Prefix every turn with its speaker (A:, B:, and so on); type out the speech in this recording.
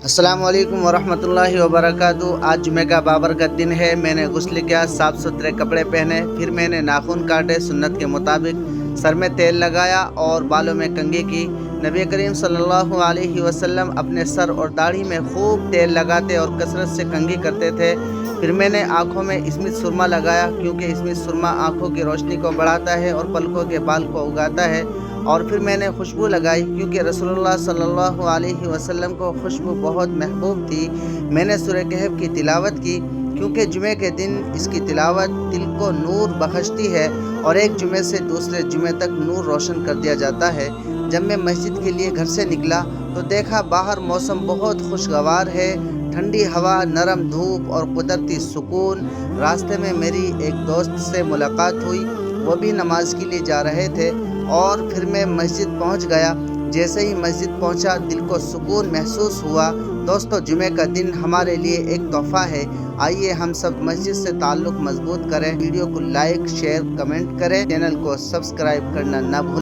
A: السلام علیکم ورحمۃ اللہ وبرکاتہ۔ آج جمعہ کا بابرکت دن ہے۔ میں نے غسل کیا، صاف ستھرے کپڑے پہنے، پھر میں نے ناخن کاٹے، سنت کے مطابق سر میں تیل لگایا اور بالوں میں کنگھی کی۔ نبی کریم صلی اللہ علیہ وسلم اپنے سر اور داڑھی میں خوب تیل لگاتے اور کثرت سے کنگھی کرتے تھے۔ پھر میں نے آنکھوں میں اسمت سرما لگایا، کیونکہ اسمت سرما آنکھوں کی روشنی کو بڑھاتا ہے اور پلکوں کے بال کو اگاتا ہے۔ اور پھر میں نے خوشبو لگائی، کیونکہ رسول اللہ صلی اللہ علیہ وسلم کو خوشبو بہت محبوب تھی۔ میں نے سورہ کہف کی تلاوت کی، کیونکہ جمعے کے دن اس کی تلاوت دل کو نور بخشتی ہے اور ایک جمعے سے دوسرے جمعے تک نور روشن کر دیا جاتا ہے۔ جب میں مسجد کے لیے گھر سے نکلا تو دیکھا باہر موسم بہت خوشگوار ہے، ٹھنڈی ہوا، نرم دھوپ اور قدرتی سکون۔ راستے میں میری ایک دوست سے ملاقات ہوئی، وہ بھی نماز کے لیے جا رہے تھے، اور پھر میں مسجد پہنچ گیا۔ جیسے ہی مسجد پہنچا دل کو سکون محسوس ہوا۔ دوستو، جمعے کا دن ہمارے لیے ایک تحفہ ہے۔ آئیے ہم سب مسجد سے تعلق مضبوط کریں۔ ویڈیو کو لائک، شیئر، کمنٹ کریں۔ چینل کو سبسکرائب کرنا نہ بھولیں۔